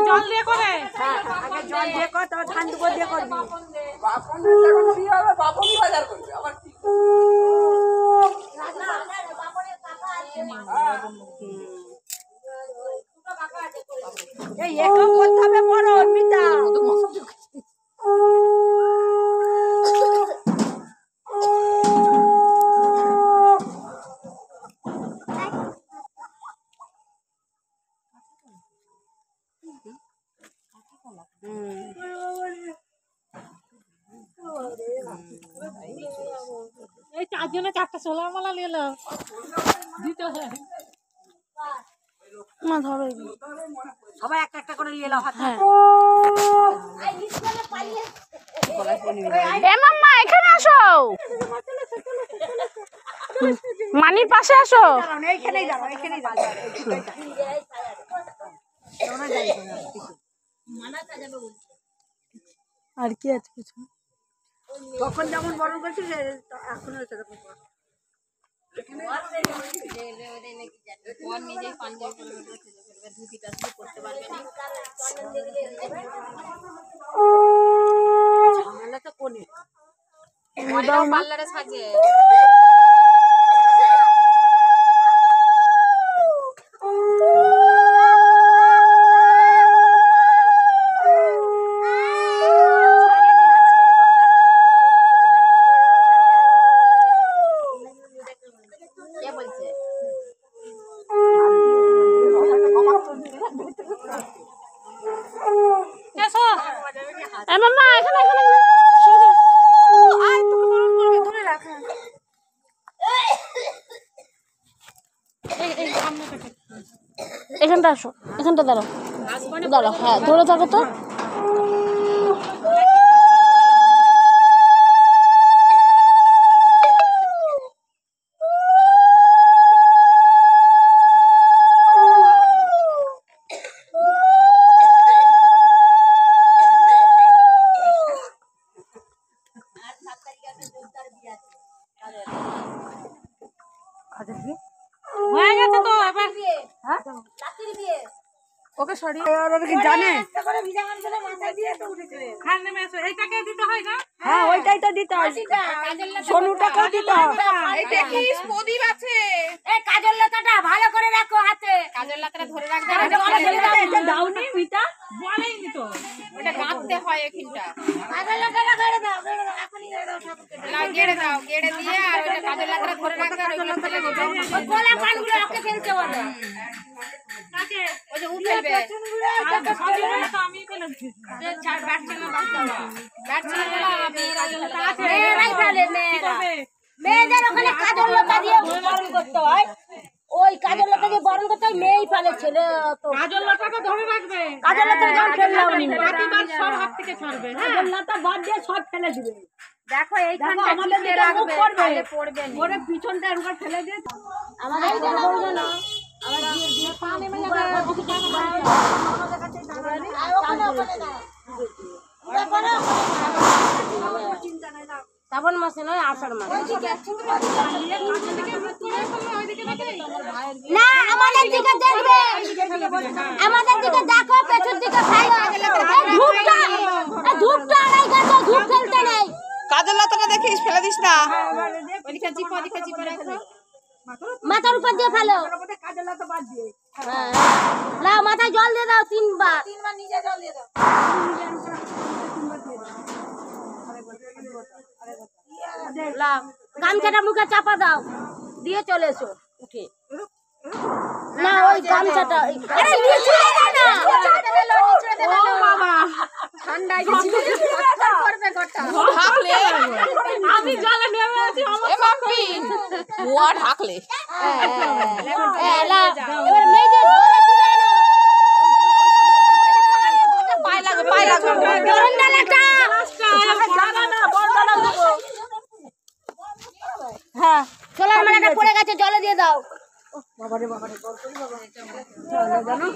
জল দিয়ে করে জল দিয়ে কর তবে ধান দুপুর দিয়ে করবি বাজার করবে আবার এই একটু করতে হবে বড় অর্পিতা এই 4 জনে 4টা সোলার মালা নিয়ে নাও দিতে হয় মা ধরো সবাই একটা একটা করে নিয়ে নাও হাতে এ মাম্মা এখানে আসো মানির পাশে আসো এইখানেই দাঁড়াও এইখানেই দাঁড়াও আর কি আছে কিছু তখন যেমন বরণ করছি এখনো সেরকম ঝামেলা তো কোনে পার্লারে সাজে এখানটা আসো এখানটা দাঁড়াও দাঁড়াও হ্যাঁ ধরে থাকো তো হয়ে গেছে তো এবার ওকে সরি ওরা কি জানে খান নেমে এসো এইটাকে দিতে হয় না হ্যাঁ ওইটাই তো দিতে হয় সোনুটাকেও দিতে হয় এইটা কি প্রদীপ আছে এই কাজল লতাটা ভালো করে রাখো হাতে কাজের লাতটা ধরে রাখবে এটা দাওনি মিটা বলেইনি তো ওটা গাঁথতে হয় এখানটা কাজল লতাটা গড়ে দাও এখনই গড়ে দাও গেড়ে দাও গেড়ে দিয়ে আর ওটা কাজের লাতটা ধরে রাখবে আর ওগুলো ফেলে দিবে ওই গোলা পানগুলো ওকে ফেলতে বলো কাকে ওই যে উঠেবে আমি ফেলে দিচ্ছি ছাড় ব্যাটছে না বাদ দাও ব্যাটছে না আমি কাজের লাতটা আছে মেয়েরাই ফেলে মেয়েরা মেয়েদের ওখানে কাজল লতা দিয়ে বরণ করতে হয় ওই কাজল লতা দিয়ে বরণ করতে হয় মেয়েই ফেলে ছেলে তো কাজল লতাটা ধরে রাখবে কাজল লতা যখন ফেললাম বাকি বাদ সব হাত থেকে ছাড়বে কাজল লতা বাদ দিয়ে সব ফেলে দিবে দেখো এইখানটা আমাদের টিকে দিকে মুখ রাখবে করবে তাহলে পড়বে না ওরে পিছনটা এরকম ফেলে দিয়ে আমাদের বলবো না আমার দিয়ে পা নেমে যাবে আমাদের কাছে দাঁড়ানি ওখানে না ওটা করো চিন্তা নাই না শ্রাবণ মাসে নয় আষাঢ় মাসে না আমাদের দিকে দেখবে আমাদের দিকে দেখো পেছন দিকে ভালো ধূপটা ধূপটা আড়াই গেছে ধূপ ফেলতে নেই কাজল লতাটা দেখিস ফেলে দিস না ওদিকে চিপা রাখো মাথার উপর দিয়ে ফেলো কাজল লতা বাদ দিয়ে না মাথায় জল দিয়ে দাও তিনবার নিজে জল দিয়ে দাও গামছাটা মুখে চাপা দাও দিয়ে চলে এসো উঠে না ওই গামছাটা আরে নিচে না ও বাবা ঠান্ডায় গেছি করবে ঘরটা ঢাকলে আমি জলে নেমে আছি আমার বাপি ওয়া ঢাকলে এলা এবার মেয়েদের ধরে তুলে এনো পায় লাগবে বরণডালাটা জানা না বরণডালা দেবো হ্যাঁ সোলার মালাটা পড়ে গেছে জলে দিয়ে দাও বাবারে বল করি বাবা জানো